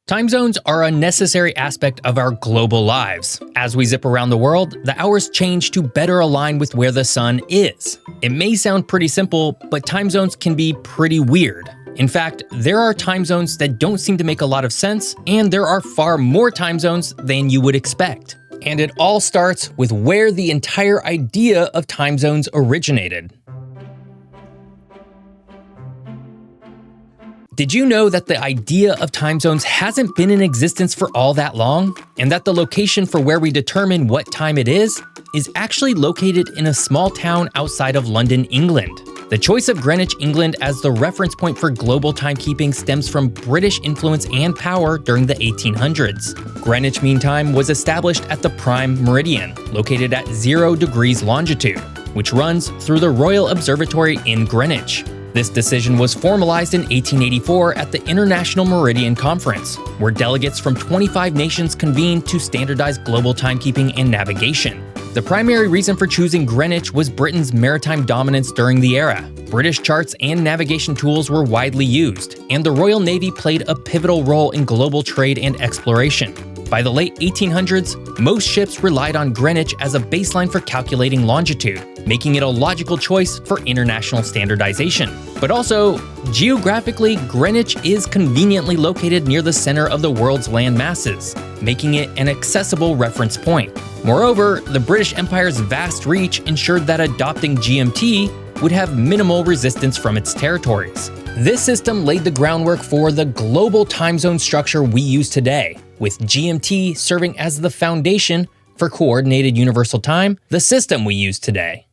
Time zones are a necessary aspect of our global lives. As we zip around the world, the hours change to better align with where the sun is. It may sound pretty simple, but time zones can be pretty weird. In fact, there are time zones that don't seem to make a lot of sense, and there are far more time zones than you would expect. And it all starts with where the entire idea of time zones originated. Did you know that the idea of time zones hasn't been in existence for all that long? And that the location for where we determine what time it is actually located in a small town outside of London, England. The choice of Greenwich, England as the reference point for global timekeeping stems from British influence and power during the 1800s. Greenwich Mean Time was established at the Prime Meridian, located at 0 degrees longitude, which runs through the Royal Observatory in Greenwich. This decision was formalized in 1884 at the International Meridian Conference, where delegates from 25 nations convened to standardize global timekeeping and navigation. The primary reason for choosing Greenwich was Britain's maritime dominance during the era. British charts and navigation tools were widely used, and the Royal Navy played a pivotal role in global trade and exploration. By the late 1800s, most ships relied on Greenwich as a baseline for calculating longitude, making it a logical choice for international standardization. But also, geographically, Greenwich is conveniently located near the center of the world's land masses, making it an accessible reference point. Moreover, the British Empire's vast reach ensured that adopting GMT would have minimal resistance from its territories. This system laid the groundwork for the global time zone structure we use today, with GMT serving as the foundation for Coordinated Universal Time, the system we use today.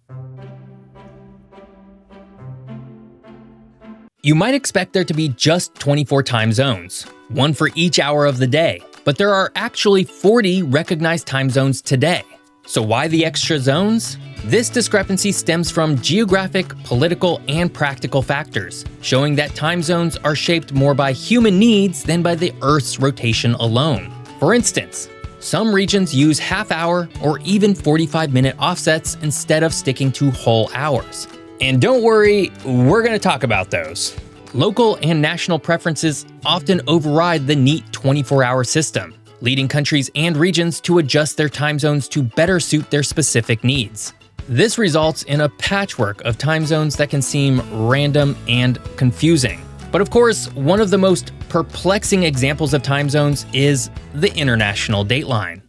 You might expect there to be just 24 time zones, one for each hour of the day, but there are actually 40 recognized time zones today. So why the extra zones? This discrepancy stems from geographic, political, and practical factors, showing that time zones are shaped more by human needs than by the Earth's rotation alone. For instance, some regions use half-hour or even 45-minute offsets instead of sticking to whole hours. And don't worry, we're going to talk about those. Local and national preferences often override the neat 24-hour system, leading countries and regions to adjust their time zones to better suit their specific needs. This results in a patchwork of time zones that can seem random and confusing. But of course, one of the most perplexing examples of time zones is the international dateline.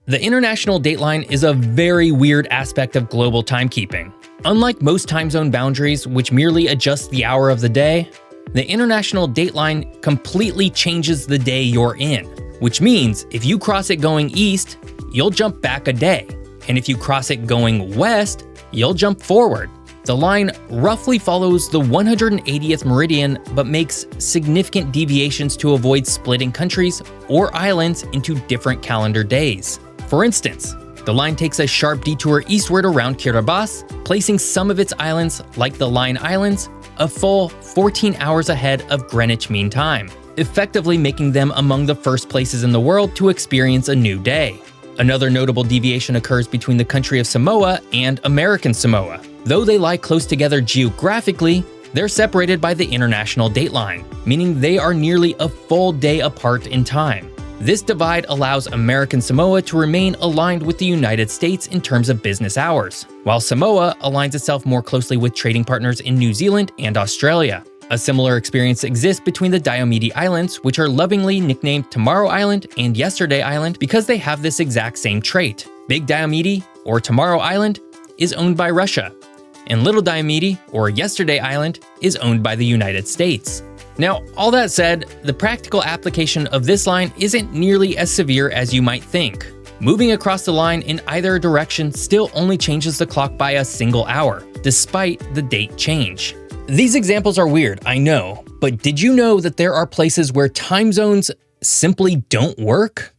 The international dateline is a very weird aspect of global timekeeping. Unlike most time zone boundaries, which merely adjust the hour of the day, the international dateline completely changes the day you're in, which means if you cross it going east, you'll jump back a day, and if you cross it going west, you'll jump forward. The line roughly follows the 180th meridian, but makes significant deviations to avoid splitting countries or islands into different calendar days. For instance, the line takes a sharp detour eastward around Kiribati, placing some of its islands, like the Line Islands, a full 14 hours ahead of Greenwich Mean Time, effectively making them among the first places in the world to experience a new day. Another notable deviation occurs between the country of Samoa and American Samoa. Though they lie close together geographically, they're separated by the international dateline, meaning they are nearly a full day apart in time. This divide allows American Samoa to remain aligned with the United States in terms of business hours, while Samoa aligns itself more closely with trading partners in New Zealand and Australia. A similar experience exists between the Diomede Islands, which are lovingly nicknamed Tomorrow Island and Yesterday Island because they have this exact same trait. Big Diomede, or Tomorrow Island, is owned by Russia, and Little Diomede, or Yesterday Island, is owned by the United States. Now, all that said, the practical application of this line isn't nearly as severe as you might think. Moving across the line in either direction still only changes the clock by a single hour, despite the date change. These examples are weird, I know, but did you know that there are places where time zones simply don't work?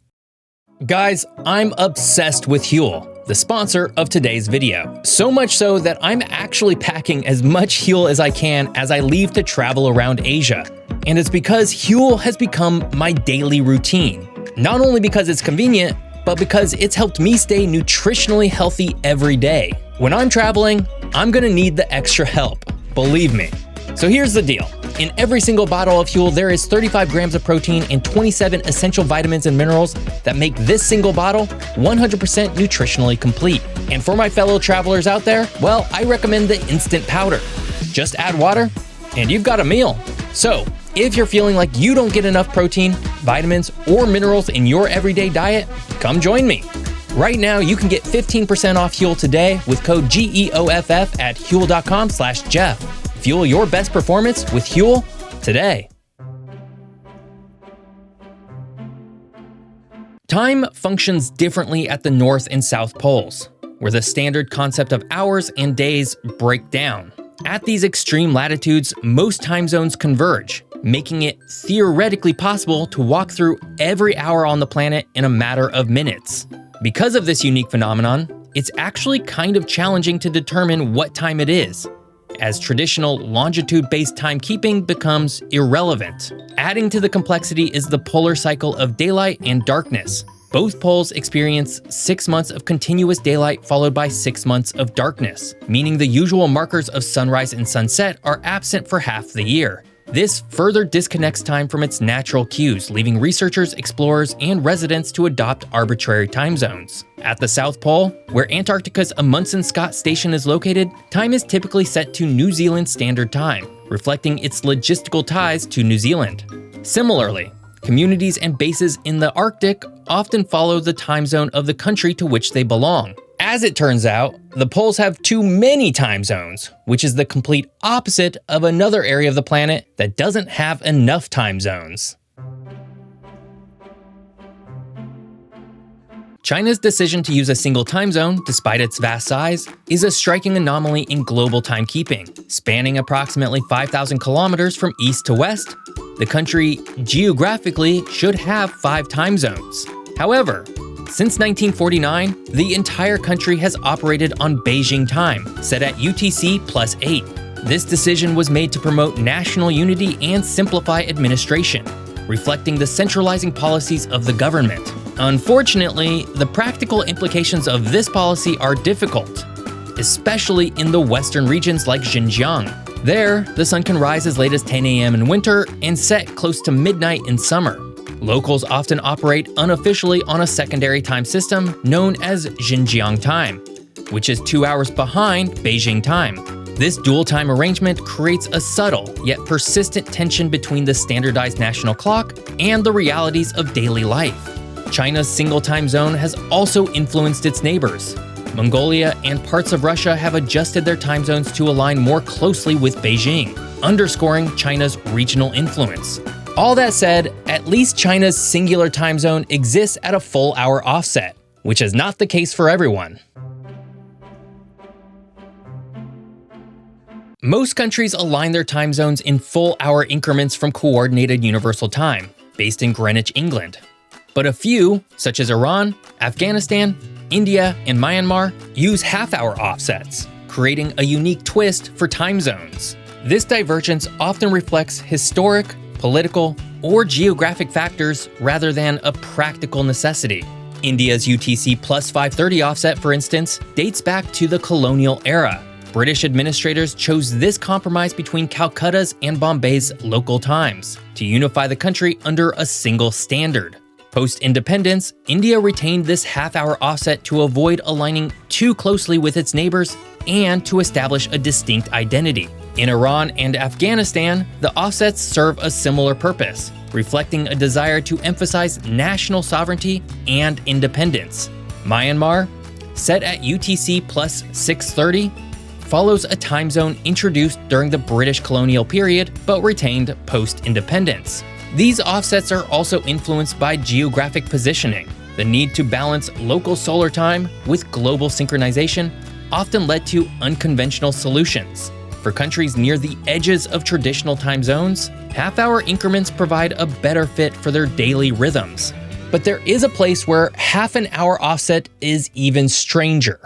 Guys, I'm obsessed with Huel, the sponsor of today's video. So much so that I'm actually packing as much Huel as I can as I leave to travel around Asia. And it's because Huel has become my daily routine. Not only because it's convenient, but because it's helped me stay nutritionally healthy every day. When I'm traveling, I'm gonna need the extra help, believe me. So here's the deal. In every single bottle of Huel, there is 35 grams of protein and 27 essential vitamins and minerals that make this single bottle 100% nutritionally complete. And for my fellow travelers out there, well, I recommend the instant powder. Just add water, and you've got a meal. So, if you're feeling like you don't get enough protein, vitamins, or minerals in your everyday diet, come join me. Right now, you can get 15% off Huel today with code GEOFF at Huel.com/Geoff. Fuel your best performance with Huel today. Time functions differently at the North and South Poles, where the standard concept of hours and days break down. At these extreme latitudes, most time zones converge, making it theoretically possible to walk through every hour on the planet in a matter of minutes. Because of this unique phenomenon, it's actually kind of challenging to determine what time it is, as traditional longitude-based timekeeping becomes irrelevant. Adding to the complexity is the polar cycle of daylight and darkness. Both poles experience 6 months of continuous daylight followed by 6 months of darkness, meaning the usual markers of sunrise and sunset are absent for half the year. This further disconnects time from its natural cues, leaving researchers, explorers, and residents to adopt arbitrary time zones. At the South Pole, where Antarctica's Amundsen Scott Station is located, time is typically set to New Zealand Standard Time, reflecting its logistical ties to New Zealand. Similarly, communities and bases in the Arctic often follow the time zone of the country to which they belong. As it turns out, the poles have too many time zones, which is the complete opposite of another area of the planet that doesn't have enough time zones. China's decision to use a single time zone, despite its vast size, is a striking anomaly in global timekeeping. Spanning approximately 5,000 kilometers from east to west, the country geographically should have 5 time zones. However, since 1949, the entire country has operated on Beijing time, set at UTC +8. This decision was made to promote national unity and simplify administration, reflecting the centralizing policies of the government. Unfortunately, the practical implications of this policy are difficult, especially in the western regions like Xinjiang. There, the sun can rise as late as 10 a.m. in winter and set close to midnight in summer. Locals often operate unofficially on a secondary time system known as Xinjiang time, which is 2 hours behind Beijing time. This dual time arrangement creates a subtle yet persistent tension between the standardized national clock and the realities of daily life. China's single time zone has also influenced its neighbors. Mongolia and parts of Russia have adjusted their time zones to align more closely with Beijing, underscoring China's regional influence. All that said, at least China's singular time zone exists at a full hour offset, which is not the case for everyone. Most countries align their time zones in full hour increments from Coordinated Universal Time, based in Greenwich, England. But a few, such as Iran, Afghanistan, India, and Myanmar, use half-hour offsets, creating a unique twist for time zones. This divergence often reflects historic, political, or geographic factors rather than a practical necessity. India's UTC +530 offset, for instance, dates back to the colonial era. British administrators chose this compromise between Calcutta's and Bombay's local times to unify the country under a single standard. Post-independence, India retained this half-hour offset to avoid aligning too closely with its neighbors and to establish a distinct identity. In Iran and Afghanistan, the offsets serve a similar purpose, reflecting a desire to emphasize national sovereignty and independence. Myanmar, set at UTC +630, follows a time zone introduced during the British colonial period but retained post-independence. These offsets are also influenced by geographic positioning. The need to balance local solar time with global synchronization often led to unconventional solutions. For countries near the edges of traditional time zones, half-hour increments provide a better fit for their daily rhythms. But there is a place where half an hour offset is even stranger.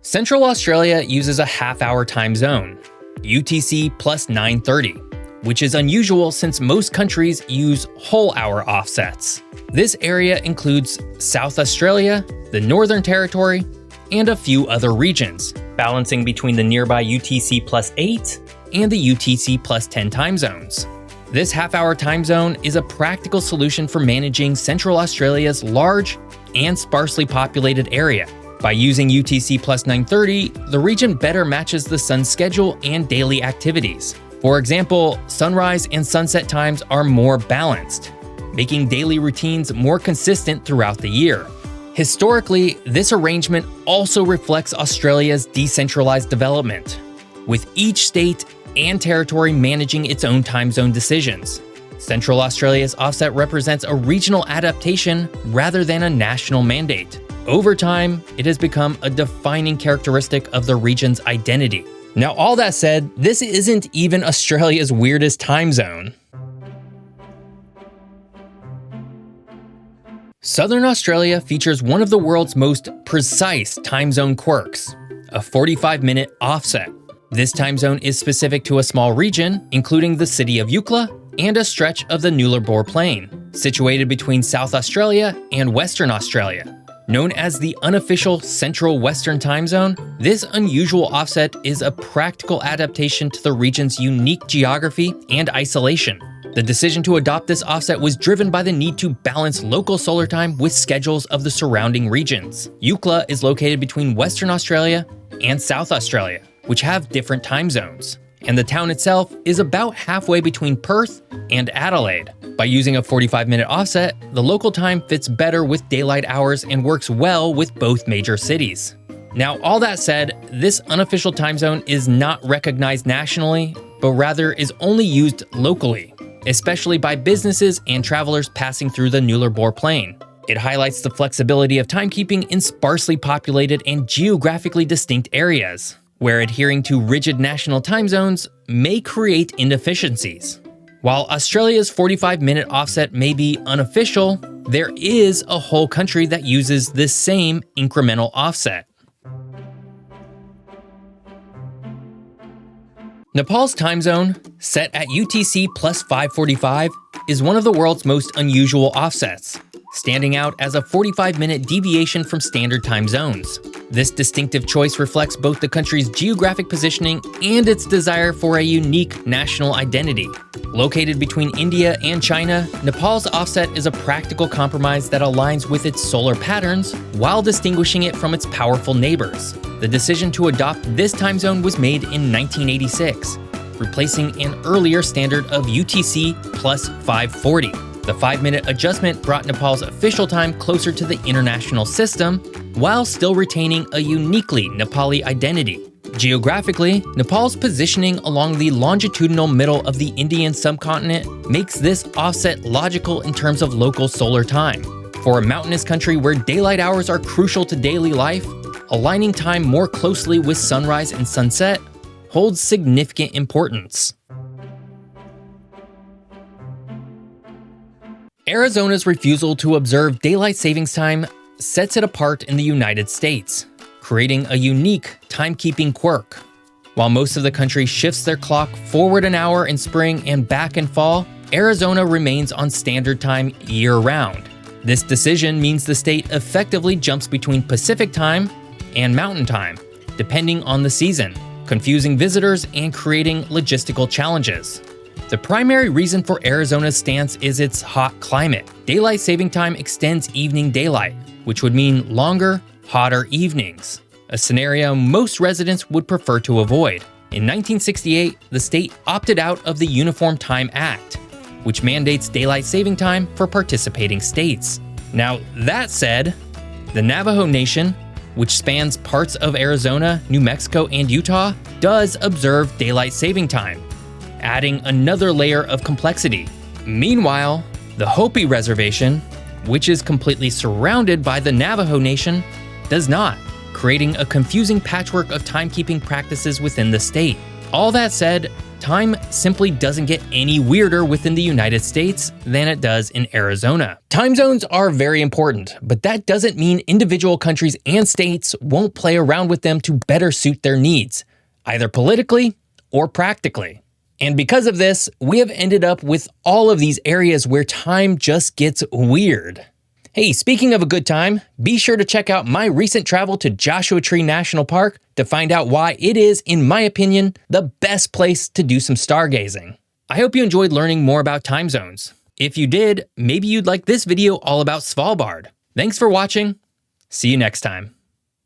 Central Australia uses a half-hour time zone, UTC +930, which is unusual since most countries use whole-hour offsets. This area includes South Australia, the Northern Territory, and a few other regions. balancing between the nearby UTC plus 8 and the UTC plus 10 time zones. This half-hour time zone is a practical solution for managing Central Australia's large and sparsely populated area. By using UTC plus 930, the region better matches the sun's schedule and daily activities. For example, sunrise and sunset times are more balanced, making daily routines more consistent throughout the year. Historically, this arrangement also reflects Australia's decentralized development, with each state and territory managing its own time zone decisions. Central Australia's offset represents a regional adaptation rather than a national mandate. Over time, it has become a defining characteristic of the region's identity. Now, all that said, this isn't even Australia's weirdest time zone. Southern Australia features one of the world's most precise time zone quirks, a 45-minute offset. This time zone is specific to a small region, including the city of Eucla and a stretch of the Nullarbor Plain, situated between South Australia and Western Australia. Known as the unofficial Central Western Time Zone, this unusual offset is a practical adaptation to the region's unique geography and isolation. The decision to adopt this offset was driven by the need to balance local solar time with schedules of the surrounding regions. Eucla is located between Western Australia and South Australia, which have different time zones. And the town itself is about halfway between Perth and Adelaide. By using a 45-minute offset, the local time fits better with daylight hours and works well with both major cities. Now, all that said, this unofficial time zone is not recognized nationally, but rather is only used locally, especially by businesses and travelers passing through the Nullarbor Plain. It highlights the flexibility of timekeeping in sparsely populated and geographically distinct areas, where adhering to rigid national time zones may create inefficiencies. While Australia's 45-minute offset may be unofficial, there is a whole country that uses this same incremental offset. Nepal's time zone, set at UTC plus 545, is one of the world's most unusual offsets, standing out as a 45-minute deviation from standard time zones. This distinctive choice reflects both the country's geographic positioning and its desire for a unique national identity. Located between India and China, Nepal's offset is a practical compromise that aligns with its solar patterns while distinguishing it from its powerful neighbors. The decision to adopt this time zone was made in 1986, replacing an earlier standard of UTC plus 540. The 5-minute adjustment brought Nepal's official time closer to the international system, while still retaining a uniquely Nepali identity. Geographically, Nepal's positioning along the longitudinal middle of the Indian subcontinent makes this offset logical in terms of local solar time. For a mountainous country where daylight hours are crucial to daily life, aligning time more closely with sunrise and sunset holds significant importance. Arizona's refusal to observe daylight savings time sets it apart in the United States, creating a unique timekeeping quirk. While most of the country shifts their clock forward an hour in spring and back in fall, Arizona remains on standard time year-round. This decision means the state effectively jumps between Pacific time and Mountain time, depending on the season, confusing visitors and creating logistical challenges. The primary reason for Arizona's stance is its hot climate. Daylight saving time extends evening daylight, which would mean longer, hotter evenings, a scenario most residents would prefer to avoid. In 1968, the state opted out of the Uniform Time Act, which mandates daylight saving time for participating states. Now, that said, the Navajo Nation, which spans parts of Arizona, New Mexico, and Utah, does observe daylight saving time, adding another layer of complexity. Meanwhile, the Hopi Reservation, which is completely surrounded by the Navajo Nation, does not, creating a confusing patchwork of timekeeping practices within the state. All that said, time simply doesn't get any weirder within the United States than it does in Arizona. Time zones are very important, but that doesn't mean individual countries and states won't play around with them to better suit their needs, either politically or practically. And because of this, we have ended up with all of these areas where time just gets weird. Hey, speaking of a good time, be sure to check out my recent travel to Joshua Tree National Park to find out why it is, in my opinion, the best place to do some stargazing. I hope you enjoyed learning more about time zones. If you did, maybe you'd like this video all about Svalbard. Thanks for watching. See you next time.